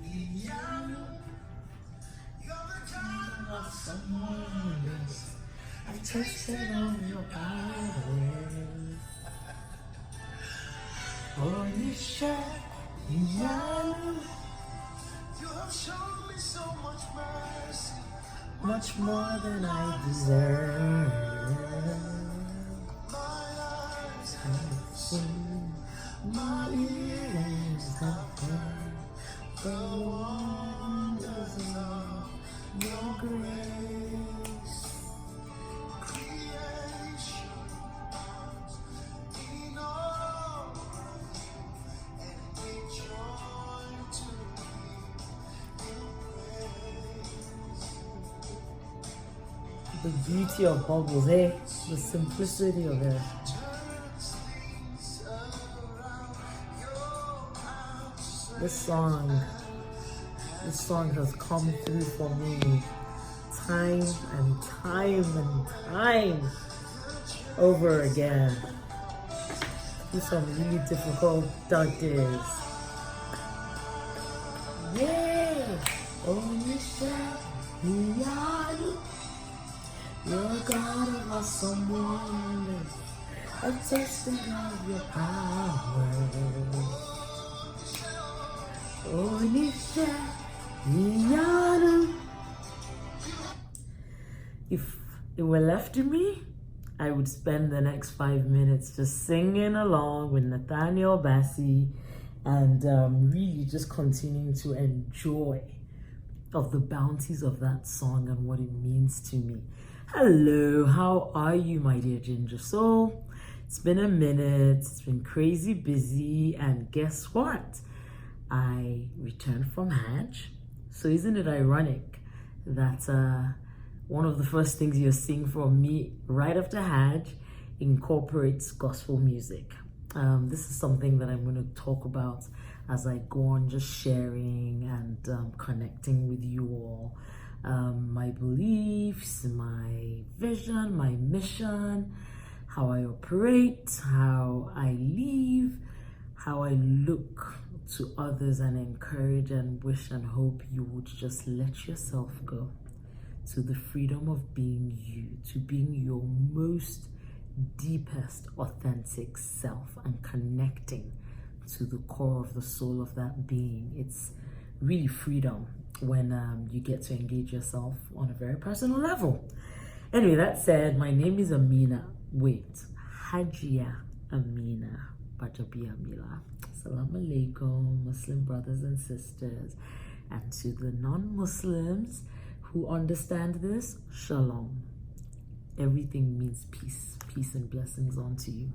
Iyanu, you're the God of some wonders. I've tasted of your power. Onise, Iyanu, you have shown me so much mercy, much more than I deserve. My eyes have seen, my ears have heard the wonders of your grace. Creation in all, and we joy to give you praise. The beauty of bubbles, eh? The simplicity of it. This song has come through for me time and time over again. Through some really difficult, dark days. Yeah! Onise, Iyanu, you're God of awesome wonders. I've tasted of your power. Onise, Iyanu. If it were left to me, I would spend the next 5 minutes just singing along with Nathaniel Bassey and really just continuing to enjoy of the bounties of that song and what it means to me. Hello, how are you, my dear Ginger Soul? It's been a minute, it's been crazy busy, and guess what? I returned from Hajj. So isn't it ironic that one of the first things you're seeing from me right after Hajj incorporates gospel music. This is something that I'm going to talk about as I go on just sharing and connecting with you all. My beliefs, my vision, my mission, how I operate, how I live, how I look to others and encourage and wish and hope you would just let yourself go to the freedom of being you, to being your most deepest authentic self and connecting to the core of the soul of that being. It's really freedom when you get to engage yourself on a very personal level. Anyway, that said, my name is Amina. Hajia Amina Bajabiamila. Assalamu alaikum, Muslim brothers and sisters, and to the non-Muslims who understand this, shalom. Everything means peace and blessings unto you.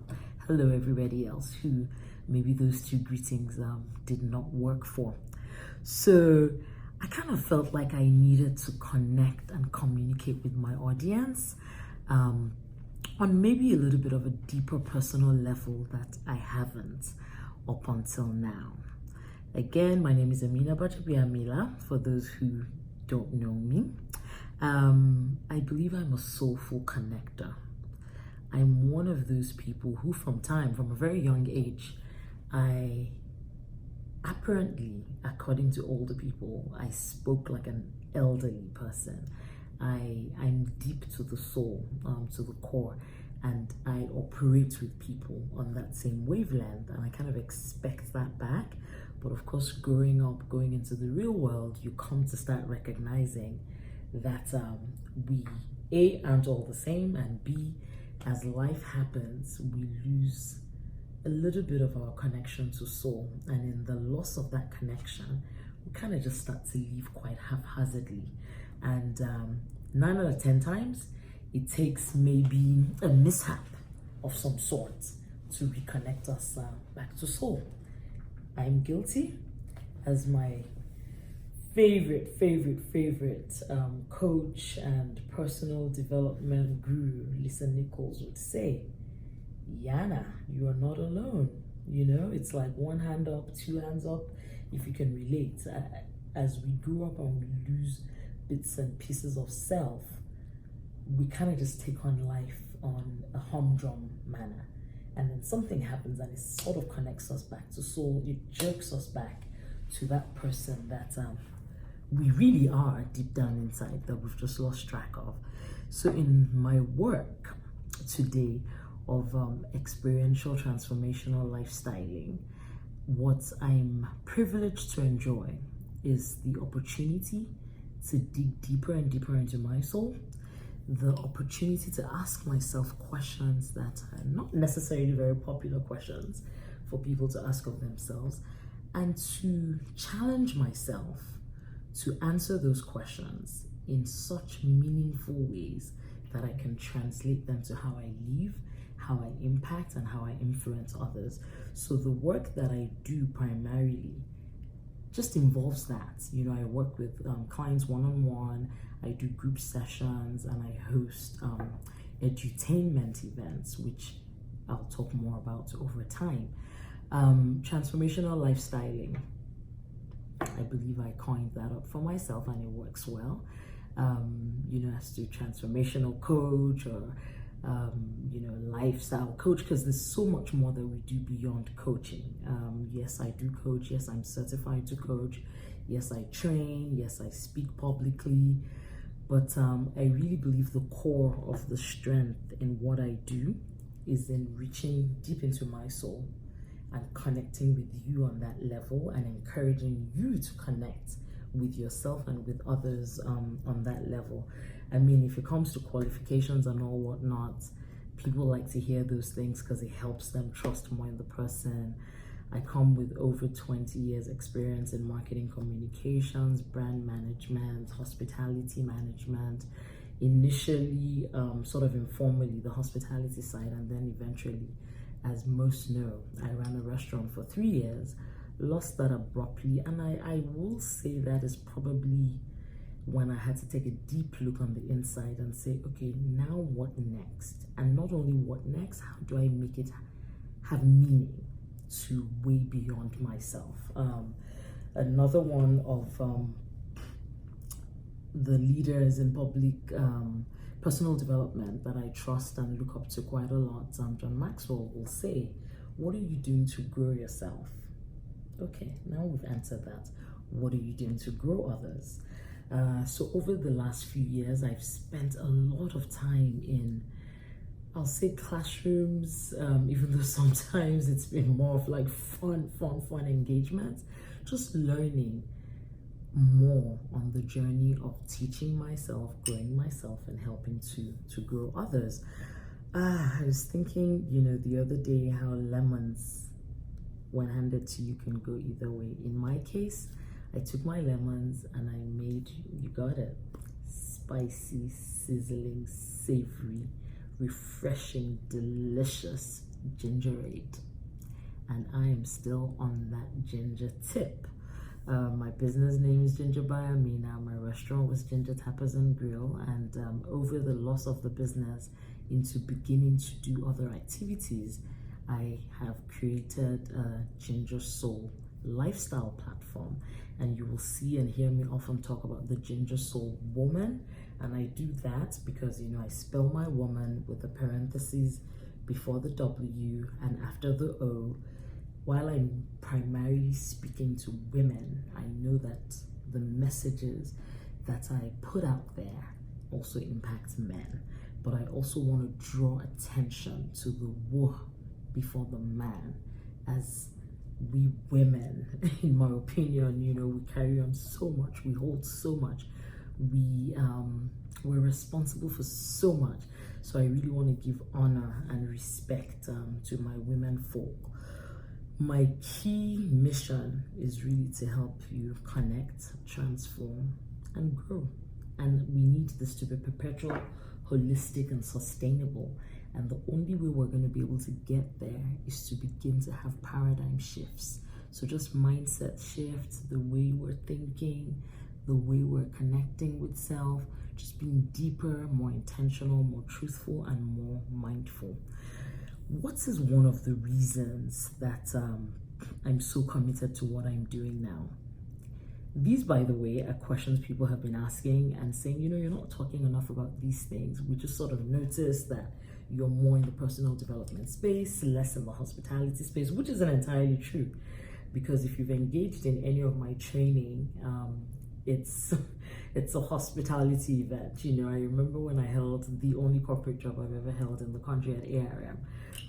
Hello, everybody else who maybe those two greetings did not work for. So I kind of felt like I needed to connect and communicate with my audience on maybe a little bit of a deeper personal level that I haven't up until now. Again, my name is Amina Bajabiamila, for those who don't know me. I believe I'm a soulful connector. I'm one of those people who from a very young age, I apparently, according to older people, I spoke like an elderly person. I'm deep to the soul, to the core, and I operate with people on that same wavelength, and I kind of expect that back. But of course, growing up, going into the real world, you come to start recognizing that we A, aren't all the same, and B, as life happens, we lose a little bit of our connection to soul. And in the loss of that connection, we kind of just start to live quite haphazardly. And 9 out of 10 times, it takes maybe a mishap of some sort to reconnect us back to soul. I'm guilty, as my favorite coach and personal development guru, Lisa Nichols, would say, Yana, you are not alone. You know, it's like one hand up, two hands up, if you can relate. As we grow up and we lose bits and pieces of self, we kind of just take on life on a humdrum manner. And then something happens and it sort of connects us back to soul. It jerks us back to that person that we really are deep down inside that we've just lost track of. So in my work today of experiential transformational lifestyling, what I'm privileged to enjoy is the opportunity to dig deeper and deeper into my soul, the opportunity to ask myself questions that are not necessarily very popular questions for people to ask of themselves, and to challenge myself to answer those questions in such meaningful ways that I can translate them to how I live, how I impact, and how I influence others. So the work that I do primarily just involves that. You know, I work with clients one-on-one, I do group sessions, and I host edutainment events, which I'll talk more about over time. Transformational lifestyling, I believe I coined that up for myself, and it works well. You know, as to transformational coach or you know, lifestyle coach, because there's so much more that we do beyond coaching. Yes, I do coach. Yes, I'm certified to coach. Yes, I train. Yes, I speak publicly. But I really believe the core of the strength in what I do is in reaching deep into my soul and connecting with you on that level, and encouraging you to connect with yourself and with others on that level. I mean, if it comes to qualifications and all whatnot, people like to hear those things because it helps them trust more in the person. I come with over 20 years experience in marketing communications, brand management, hospitality management, initially sort of informally the hospitality side, and then eventually, as most know, I ran a restaurant for 3 years, lost that abruptly, and I will say that is probably when I had to take a deep look on the inside and say, okay, now what next? And not only what next, how do I make it have meaning to way beyond myself? Another one of the leaders in public personal development that I trust and look up to quite a lot, John Maxwell, will say, what are you doing to grow yourself? Okay, now we've answered that. What are you doing to grow others? So over the last few years, I've spent a lot of time in, I'll say, classrooms, even though sometimes it's been more of like fun engagement, just learning more on the journey of teaching myself, growing myself, and helping to grow others. I was thinking, you know, the other day how lemons, when handed to you, can go either way. In my case, I took my lemons and I made, you got it, spicy, sizzling, savory, refreshing, delicious gingerade. And I am still on that ginger tip. My business name is Ginger by Amina. My restaurant was Ginger Tapas and Grill. And over the loss of the business into beginning to do other activities, I have created a Ginger Soul lifestyle platform. And you will see and hear me often talk about the Ginger Soul woman. And I do that because, you know, I spell my woman with a parenthesis before the W and after the O. While I'm primarily speaking to women, I know that the messages that I put out there also impact men. But I also want to draw attention to the wo before the man, as we women, in my opinion, you know, we carry on so much, we hold so much, we're responsible for so much. So I really want to give honor and respect to my women folk. My key mission is really to help you connect, transform, and grow. And we need this to be perpetual, holistic, and sustainable. And the only way we're going to be able to get there is to begin to have paradigm shifts. So just mindset shifts, the way we're thinking, the way we're connecting with self, just being deeper, more intentional, more truthful, and more mindful. What is one of the reasons that I'm so committed to what I'm doing now? These, by the way, are questions people have been asking and saying, you know, you're not talking enough about these things. We just sort of noticed that you're more in the personal development space, less in the hospitality space, which isn't entirely true. because if you've engaged in any of my training, it's a hospitality event. You know, I remember when I held the only corporate job I've ever held in the country at ARM,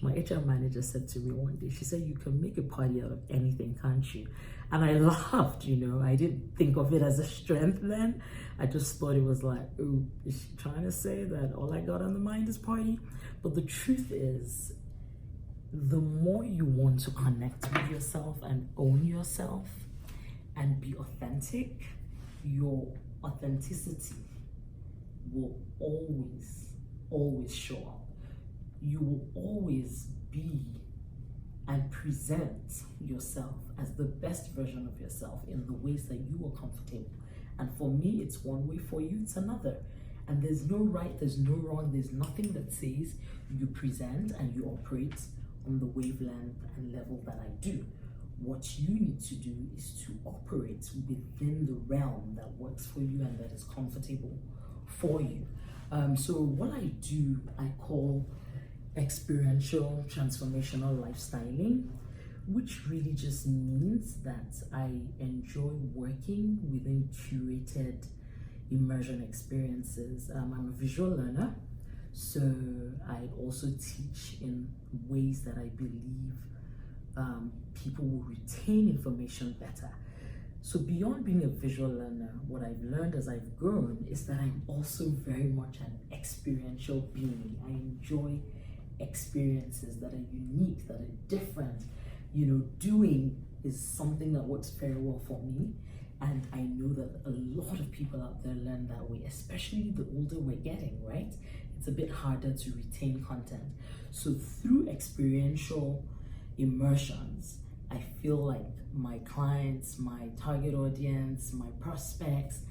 my HR manager said to me one day, she said, "You can make a party out of anything, can't you?" And I laughed, you know. I didn't think of it as a strength then. I just thought it was like, oh, is she trying to say that all I got on the mind is party? But the truth is, the more you want to connect with yourself and own yourself and be authentic, your authenticity will always show up. You will always be and present yourself as the best version of yourself in the ways that you are comfortable. And for me, it's one way, for you, it's another. And there's no right, there's no wrong, there's nothing that says you present and you operate on the wavelength and level that I do. What you need to do is to operate within the realm that works for you and that is comfortable for you. So what I do, I call experiential transformational lifestyling, which really just means that I enjoy working within curated immersion experiences. I'm a visual learner, so I also teach in ways that I believe people will retain information better. So beyond being a visual learner, what I've learned as I've grown is that I'm also very much an experiential being. I enjoy experiences that are unique, that are different. You know, doing is something that works very well for me. And I know that a lot of people out there learn that way, especially the older we're getting, right? It's a bit harder to retain content. So through experiential immersions, I feel like my clients, my target audience, my prospects,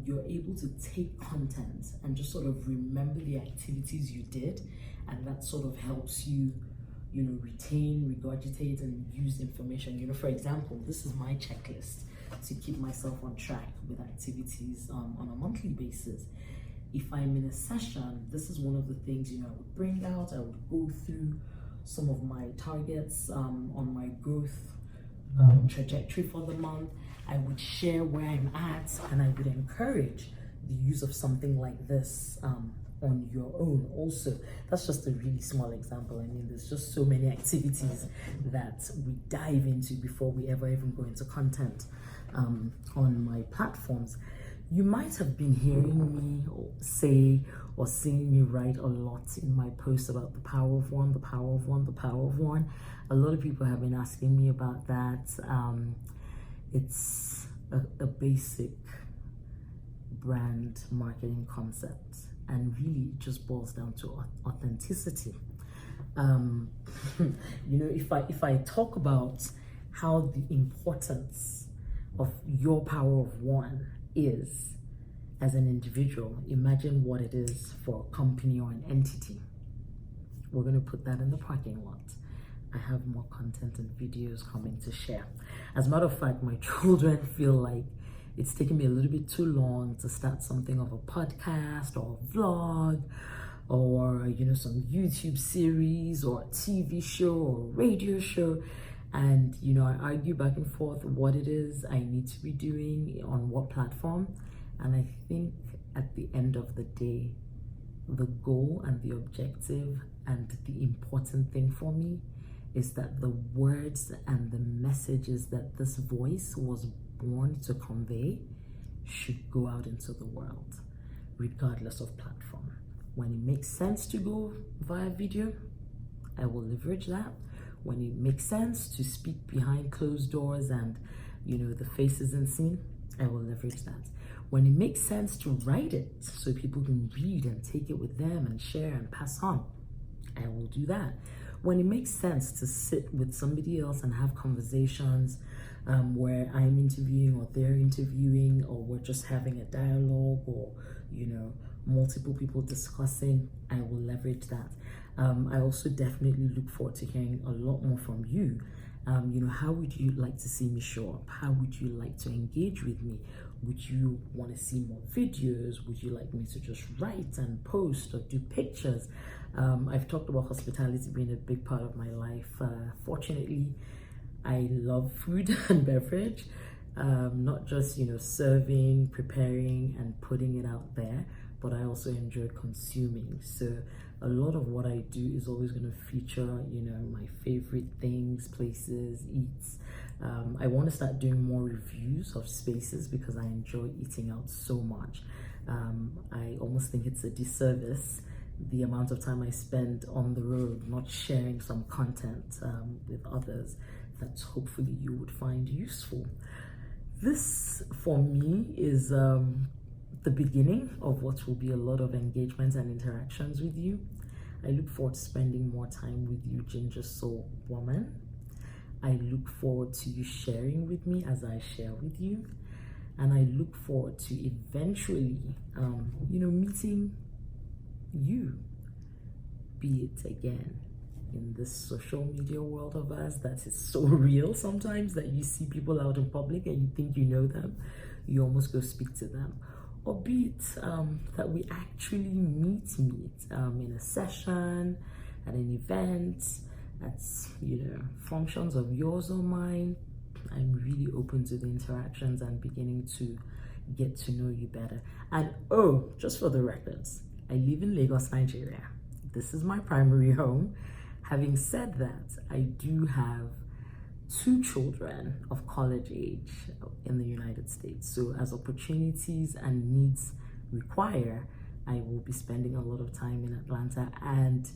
you're able to take content and just sort of remember the activities you did, and that sort of helps you, you know, retain, regurgitate, and use information. You know, for example, this is my checklist to keep myself on track with activities on a monthly basis. If I'm in a session, this is one of the things, you know, I would bring out. I would go through some of my targets on my growth trajectory for the month. I would share where I'm at, and I would encourage the use of something like this on your own also. That's just a really small example. I mean, there's just so many activities that we dive into before we ever even go into content on my platforms. You might have been hearing me say or seeing me write a lot in my posts about the power of one, the power of one, the power of one. A lot of people have been asking me about that. It's a basic brand marketing concept, and really it just boils down to authenticity. You know, if I talk about how the importance of your power of one is as an individual, imagine what it is for a company or an entity. We're going to put that in the parking lot. I have more content and videos coming to share. As a matter of fact, my children feel like it's taken me a little bit too long to start something of a podcast or a vlog, or, you know, some YouTube series or a TV show or a radio show. And, you know, I argue back and forth what it is I need to be doing on what platform. And I think at the end of the day, the goal and the objective and the important thing for me is that the words and the messages that this voice was born to convey should go out into the world, regardless of platform. When it makes sense to go via video, I will leverage that. When it makes sense to speak behind closed doors and, you know, the face isn't seen, I will leverage that. When it makes sense to write it so people can read and take it with them and share and pass on, I will do that. When it makes sense to sit with somebody else and have conversations where I'm interviewing or they're interviewing, or we're just having a dialogue, or, you know, multiple people discussing, I will leverage that. I also definitely look forward to hearing a lot more from you. You know, how would you like to see me show up? How would you like to engage with me? Would you want to see more videos? Would you like me to just write and post or do pictures? I've talked about hospitality being a big part of my life. Fortunately, I love food and beverage, not just, serving, preparing, and putting it out there, but I also enjoy consuming. So a lot of what I do is always going to feature, my favorite things, places, eats. I want to start doing more reviews of spaces because I enjoy eating out so much. I almost think it's a disservice the amount of time I spend on the road not sharing some content with others that hopefully you would find useful. This, for me, is the beginning of what will be a lot of engagements and interactions with you. I look forward to spending more time with you, Ginger Soul Woman. I look forward to you sharing with me as I share with you. And I look forward to eventually, meeting you, be it again in this social media world of ours that is so real sometimes that you see people out in public and you think you know them, you almost go speak to them. Or be it that we actually meet in a session, at an event, at functions of yours or mine. I'm really open to the interactions and beginning to get to know you better. And just for the records, I live in Lagos, Nigeria. This is my primary home. Having said that, I do have 2 children of college age in the United States. So as opportunities and needs require, I will be spending a lot of time in Atlanta. And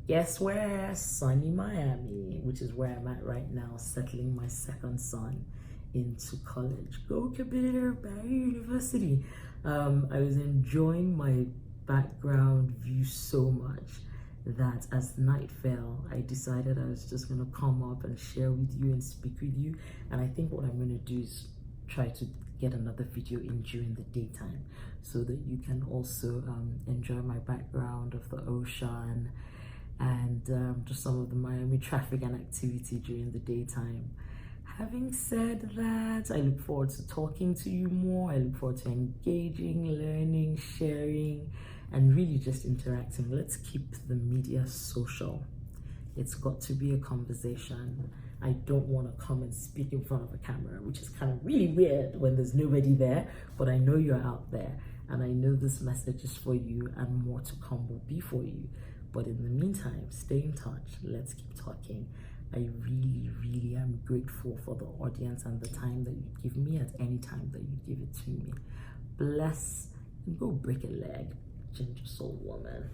guess where? Sunny Miami, which is where I'm at right now, settling my second son into college. Go Kabir, Barry University. I was enjoying my background view so much that as night fell, I decided I was just going to come up and share with you and speak with you. And I think what I'm going to do is try to get another video in during the daytime so that you can also enjoy my background of the ocean and just some of the Miami traffic and activity during the daytime. Having said that, I look forward to talking to you more. I look forward to engaging, learning, sharing, and really just interacting. Let's keep the media social. It's got to be a conversation. I don't want to come and speak in front of a camera, which is kind of really weird when there's nobody there, but I know you're out there, and I know this message is for you, and more to come will be for you. But in the meantime, stay in touch. Let's keep talking. I really, really am grateful for the audience and the time that you give me at any time that you give it to me. Bless and go break a leg, Ginger Soul Woman.